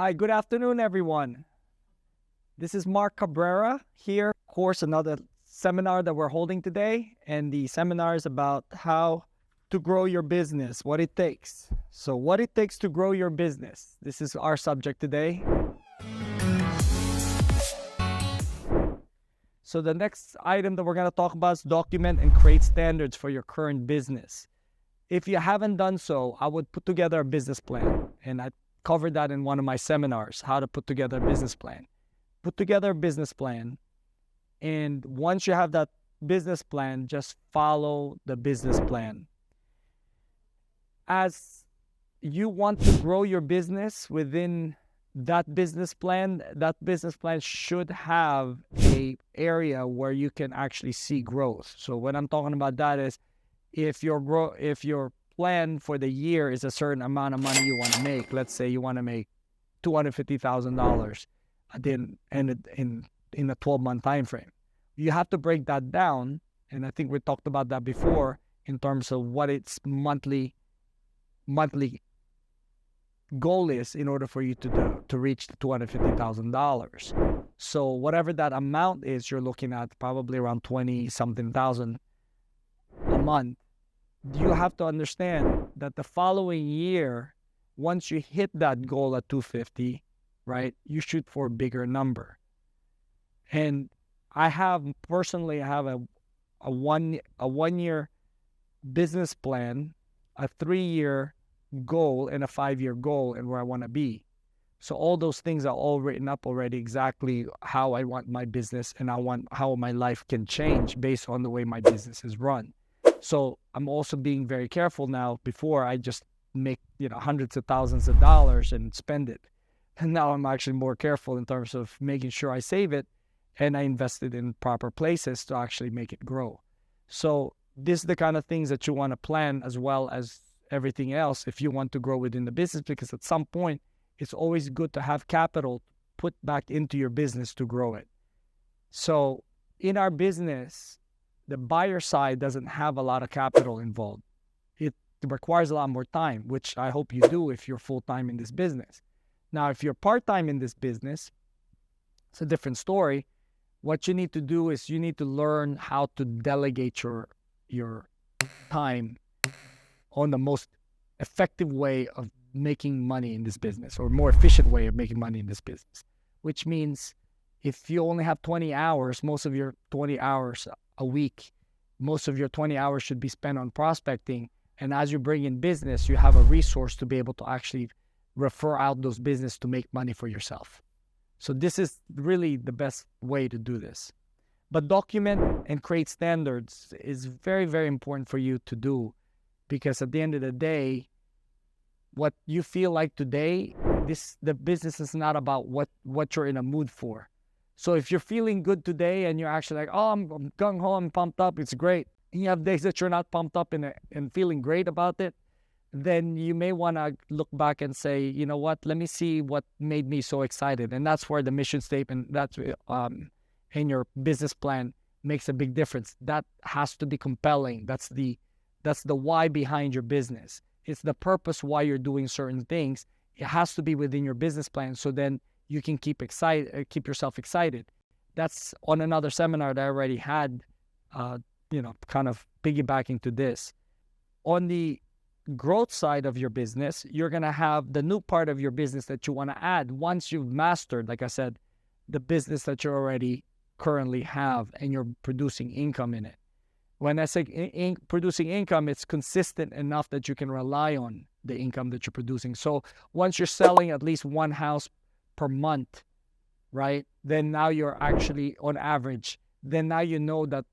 Hi, good afternoon, everyone. This is Mark Cabrera here. Of course, another seminar that we're holding today. And the seminar is about how to grow your business, what it takes. So what it takes to grow your business. This is our subject today. So the next item that we're going to talk about is document and create standards for your current business. If you haven't done so, I would put together a business plan. And I covered that in one of my seminars, how to put together a business plan. Put together a business plan. And once you have that business plan, just follow the business plan. As you want to grow your business within that business plan should have a area where you can actually see growth. So what I'm talking about that is if your plan for the year is a certain amount of money you want to make, let's say you want to make $250,000 in a 12-month time frame, you have to break that down. And I think we talked about that before in terms of what its monthly goal is in order for you to reach the $250,000. So whatever that amount is, you're looking at probably around 20 something thousand a month. You have to understand that the following year, once you hit that goal at 250, right, you shoot for a bigger number. And I have a 1 year business plan, a 3-year goal, and a 5-year goal, and where I want to be. So all those things are all written up already, exactly how I want my business and how my life can change based on the way my business is run. So I'm also being very careful now. Before, I just make hundreds of thousands of dollars and spend it. And now I'm actually more careful in terms of making sure I save it and I invest it in proper places to actually make it grow. So this is the kind of things that you want to plan, as well as everything else, if you want to grow within the business, because at some point it's always good to have capital put back into your business to grow it. So in our business, the buyer side doesn't have a lot of capital involved. It requires a lot more time, which I hope you do if you're full-time in this business. Now, if you're part-time in this business, it's a different story. What you need to do is you need to learn how to delegate your time on the most effective way of making money in this business, or more efficient way of making money in this business, which means if you only have 20 hours, most of your 20 hours a week, most of your 20 hours should be spent on prospecting. And as you bring in business, you have a resource to be able to actually refer out those business to make money for yourself. So this is really the best way to do this. But document and create standards is very, very important for you to do, because at the end of the day, what you feel like today, the business is not about what you're in a mood for. So if you're feeling good today and you're actually like, oh, I'm gung-ho, I'm pumped up, it's great, and you have days that you're not pumped up and feeling great about it, then you may want to look back and say, you know what, let me see what made me so excited. And that's where the mission statement, that's in your business plan makes a big difference. That has to be compelling. That's the why behind your business. It's the purpose why you're doing certain things. It has to be within your business plan, so then you can keep yourself excited. That's on another seminar that I already had, kind of piggybacking to this. On the growth side of your business, you're going to have the new part of your business that you want to add once you've mastered, like I said, the business that you already currently have and you're producing income in it. When I say producing income, it's consistent enough that you can rely on the income that you're producing. So once you're selling at least one house per month, right, then now you're actually on average, then now you know that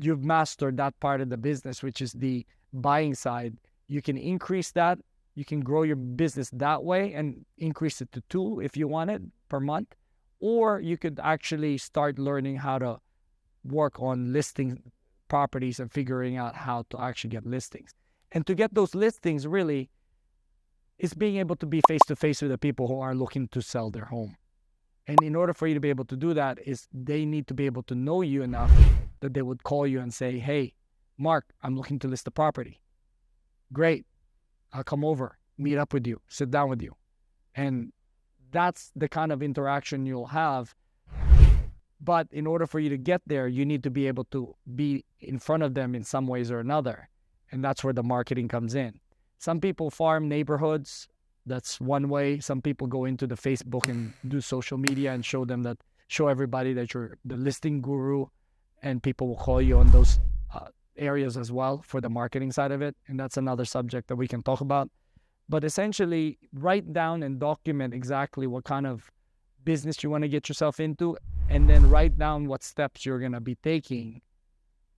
you've mastered that part of the business, which is the buying side. You can increase that. You can grow your business that way and increase it to 2 if you want it per month. Or you could actually start learning how to work on listing properties and figuring out how to actually get listings. And to get those listings, really, is being able to be face-to-face with the people who are looking to sell their home. And in order for you to be able to do that, is they need to be able to know you enough that they would call you and say, hey, Mark, I'm looking to list a property. Great. I'll come over, meet up with you, sit down with you. And that's the kind of interaction you'll have. But in order for you to get there, you need to be able to be in front of them in some ways or another. And that's where the marketing comes in. Some people farm neighborhoods. That's one way. Some people go into the Facebook and do social media and show everybody that you're the listing guru, and people will call you on those areas as well for the marketing side of it. And that's another subject that we can talk about. But essentially, write down and document exactly what kind of business you want to get yourself into, and then write down what steps you're going to be taking.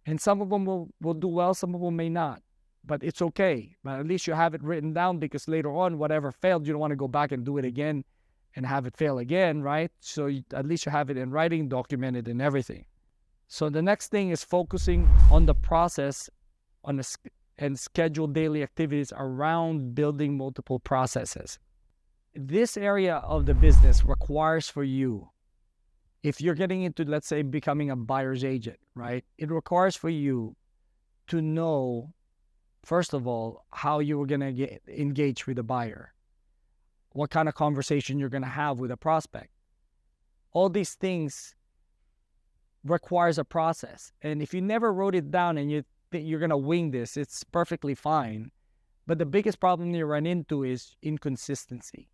And some of them will do well, some of them may not. But it's okay. But at least you have it written down, because later on, whatever failed, you don't want to go back and do it again and have it fail again, right? So at least you have it in writing, documented, and everything. So the next thing is focusing on the process and schedule daily activities around building multiple processes. This area of the business requires for you, if you're getting into, let's say, becoming a buyer's agent, right? It requires for you to know, first of all, how you're going to engage with the buyer, what kind of conversation you're going to have with a prospect. All these things requires a process. And if you never wrote it down and you think you're going to wing this, it's perfectly fine. But the biggest problem you run into is inconsistency.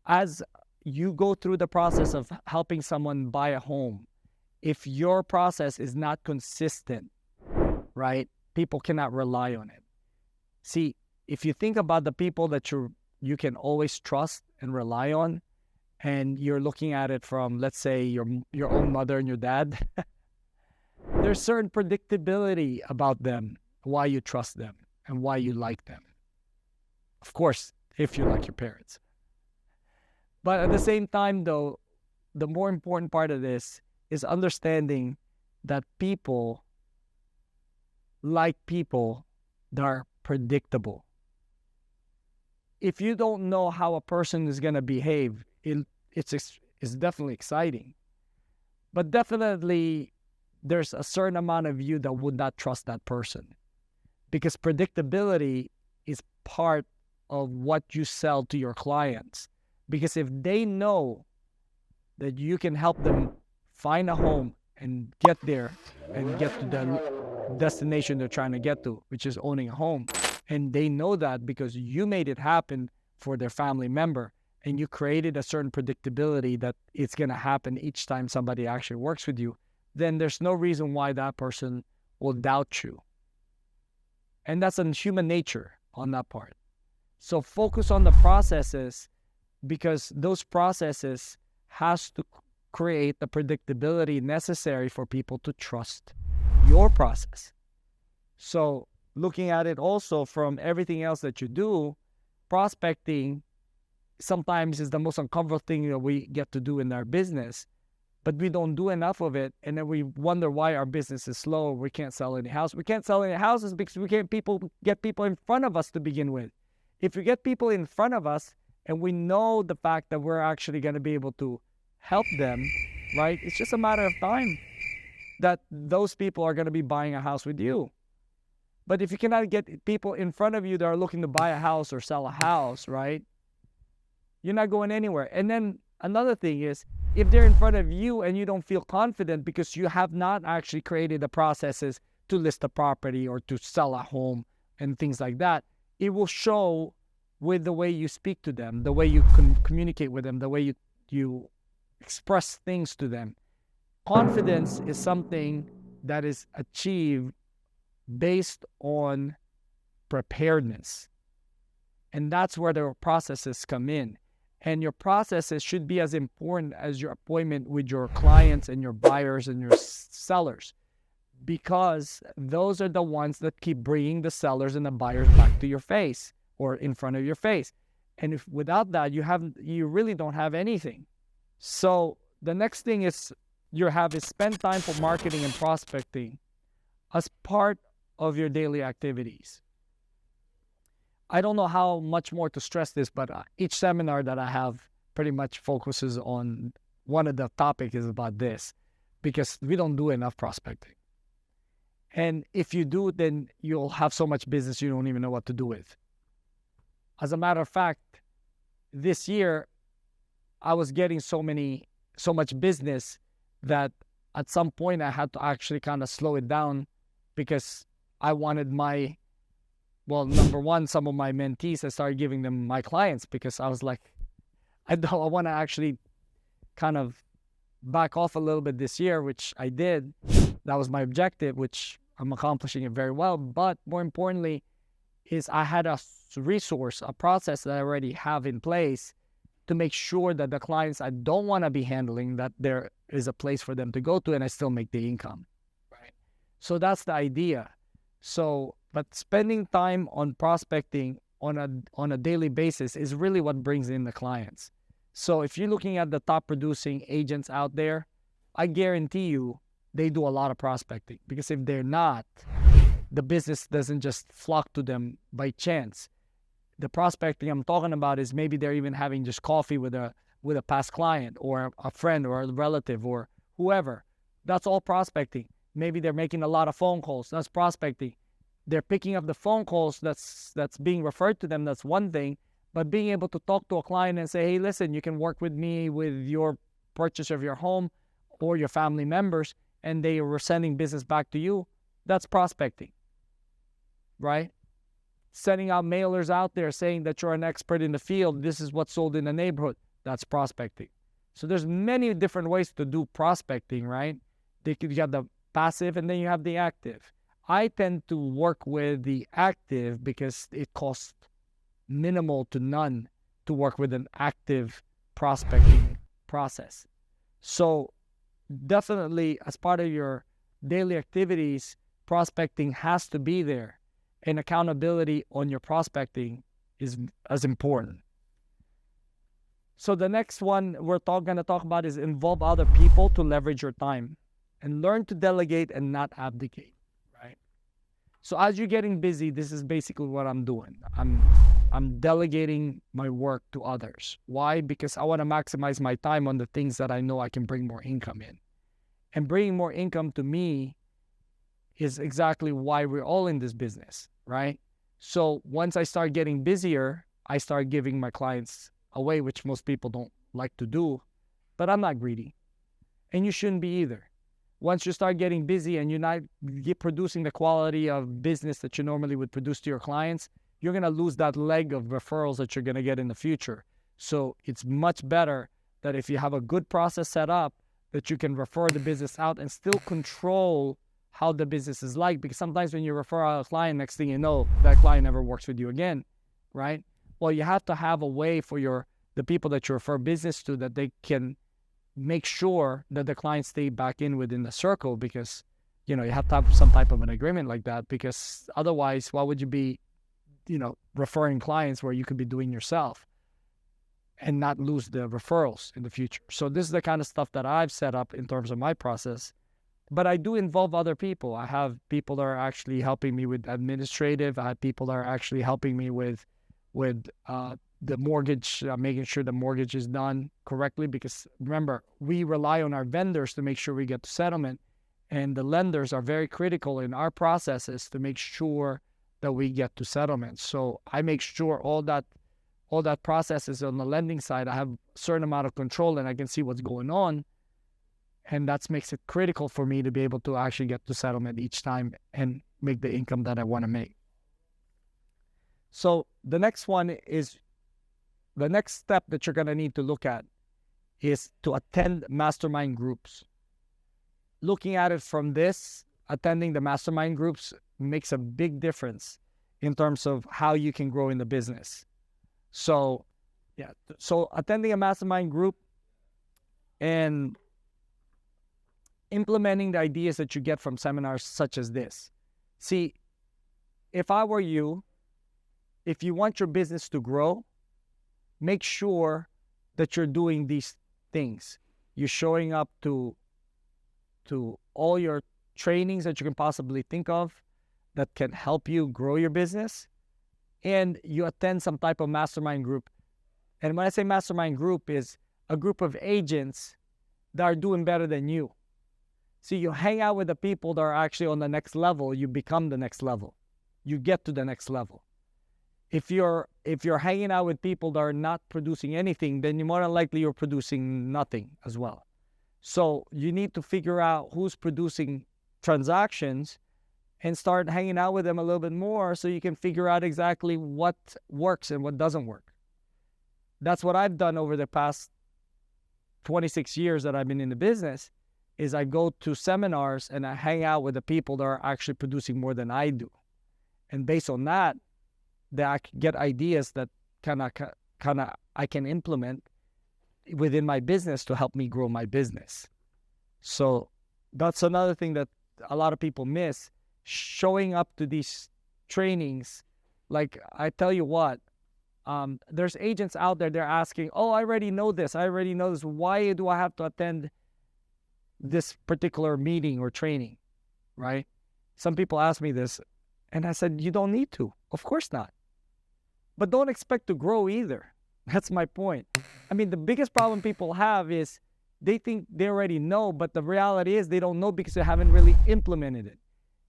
As you go through the process of helping someone buy a home, if your process is not consistent, right, people cannot rely on it. See, if you think about the people that you can always trust and rely on, and you're looking at it from, let's say, your own mother and your dad, there's certain predictability about them, why you trust them and why you like them. Of course, if you like your parents. But at the same time, though, the more important part of this is understanding that people like people that are predictable. If you don't know how a person is going to behave, it's definitely exciting. But definitely, there's a certain amount of you that would not trust that person, because predictability is part of what you sell to your clients. Because if they know that you can help them find a home and get there and get to the destination they're trying to get to, which is owning a home, and they know that because you made it happen for their family member, and you created a certain predictability that it's going to happen each time somebody actually works with you, then there's no reason why that person will doubt you. And that's in human nature on that part. So focus on the processes, because those processes has to create the predictability necessary for people to trust your process. So looking at it also from everything else that you do, prospecting sometimes is the most uncomfortable thing that we get to do in our business, but we don't do enough of it. And then we wonder why our business is slow. We can't sell any houses. We can't sell any houses because we can't get people in front of us to begin with. If we get people in front of us and we know the fact that we're actually going to be able to help them, right? It's just a matter of time that those people are going to be buying a house with you. But if you cannot get people in front of you that are looking to buy a house or sell a house, right? You're not going anywhere. And then another thing is, if they're in front of you and you don't feel confident because you have not actually created the processes to list a property or to sell a home and things like that, it will show with the way you speak to them, the way you communicate with them, the way you express things to them. Confidence is something that is achieved based on preparedness. And that's where the processes come in. And your processes should be as important as your appointment with your clients and your buyers and your sellers, because those are the ones that keep bringing the sellers and the buyers back to your face or in front of your face. And if without that, you really don't have anything. So the next thing is spend time for marketing and prospecting as part of your daily activities. I don't know how much more to stress this, but each seminar that I have pretty much focuses on one of the topics is about this, because we don't do enough prospecting. And if you do, then you'll have so much business you don't even know what to do with. As a matter of fact, this year, I was getting so much business that at some point I had to actually kind of slow it down, because I wanted number one, some of my mentees, I started giving them my clients, because I was like, I want to actually kind of back off a little bit this year, which I did. That was my objective, which I'm accomplishing it very well. But more importantly is I had a resource, a process that I already have in place to make sure that the clients I don't want to be handling, that there is a place for them to go to and I still make the income, right? So that's the idea. So, but spending time on prospecting on a daily basis is really what brings in the clients. So if you're looking at the top producing agents out there, I guarantee you they do a lot of prospecting, because if they're not, the business doesn't just flock to them by chance. The prospecting I'm talking about is maybe they're even having just coffee with a past client or a friend or a relative or whoever. That's all prospecting. Maybe they're making a lot of phone calls. That's prospecting. They're picking up the phone calls that's being referred to them. That's one thing. But being able to talk to a client and say, hey, listen, you can work with me with your purchase of your home or your family members, and they were sending business back to you, that's prospecting, right? Sending out mailers out there saying that you're an expert in the field, this is what's sold in the neighborhood, that's prospecting. So there's many different ways to do prospecting, right? You have the passive and then you have the active. I tend to work with the active because it costs minimal to none to work with an active prospecting process. So definitely as part of your daily activities, prospecting has to be there, and accountability on your prospecting is as important. So the next one we're going to talk about is involve other people to leverage your time, and learn to delegate and not abdicate, right? So as you're getting busy, this is basically what I'm doing. I'm delegating my work to others. Why? Because I want to maximize my time on the things that I know I can bring more income in. And bringing more income to me is exactly why we're all in this business, right? So once I start getting busier, I start giving my clients away, which most people don't like to do, but I'm not greedy. And you shouldn't be either. Once you start getting busy and you're not producing the quality of business that you normally would produce to your clients, you're going to lose that leg of referrals that you're going to get in the future. So it's much better that if you have a good process set up, that you can refer the business out and still control how the business is like. Because sometimes when you refer out a client, next thing you know, that client never works with you again, right? Well, you have to have a way for the people that you refer business to, that they can make sure that the clients stay back within the circle, because, you have to have some type of an agreement like that, because otherwise, why would you be, referring clients where you could be doing yourself and not lose the referrals in the future? So this is the kind of stuff that I've set up in terms of my process. But I do involve other people. I have people that are actually helping me with administrative. I have people that are actually helping me with the mortgage, making sure the mortgage is done correctly. Because remember, we rely on our vendors to make sure we get to settlement. And the lenders are very critical in our processes to make sure that we get to settlement. So I make sure all that process is on the lending side. I have a certain amount of control and I can see what's going on. And that makes it critical for me to be able to actually get to settlement each time and make the income that I want to make. So the next step that you're going to need to look at is to attend mastermind groups. Looking at it from this, attending the mastermind groups makes a big difference in terms of how you can grow in the business. So attending a mastermind group and implementing the ideas that you get from seminars such as this. See, if I were you, if you want your business to grow, make sure that you're doing these things. You're showing up to all your trainings that you can possibly think of that can help you grow your business, and you attend some type of mastermind group. And when I say mastermind group, is a group of agents that are doing better than you. See, you hang out with the people that are actually on the next level, you become the next level. You get to the next level. If you're if you're hanging out with people that are not producing anything, then you're more than likely you're producing nothing as well. So you need to figure out who's producing transactions and start hanging out with them a little bit more so you can figure out exactly what works and what doesn't work. That's what I've done over the past 26 years that I've been in the business, is I go to seminars and I hang out with the people that are actually producing more than I do. And based on that, I can get ideas that kind of I can implement within my business to help me grow my business. So that's another thing that a lot of people miss, showing up to these trainings. Like, I tell you what, there's agents out there, they're asking, oh, I already know this. Why do I have to attend this particular meeting or training, right? Some people ask me this, and I said, you don't need to. Of course not. But don't expect to grow either. That's my point. I mean, the biggest problem people have is they think they already know, but the reality is they don't know because they haven't really implemented it.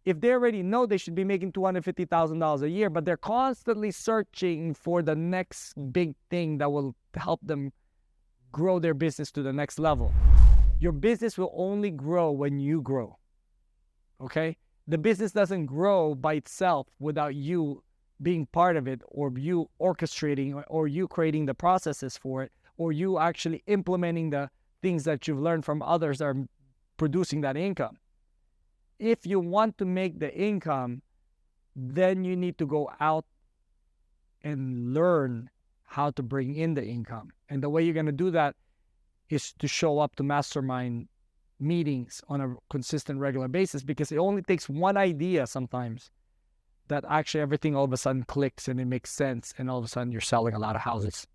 If they already know, they should be making $250,000 a year, but they're constantly searching for the next big thing that will help them grow their business to the next level. Your business will only grow when you grow, okay? The business doesn't grow by itself without you being part of it, or you orchestrating, or you creating the processes for it, or you actually implementing the things that you've learned from others that are producing that income. If you want to make the income, then you need to go out and learn how to bring in the income. And the way you're going to do that is to show up to mastermind meetings on a consistent, regular basis, because it only takes one idea sometimes that actually everything all of a sudden clicks and it makes sense, and all of a sudden you're selling a lot of houses.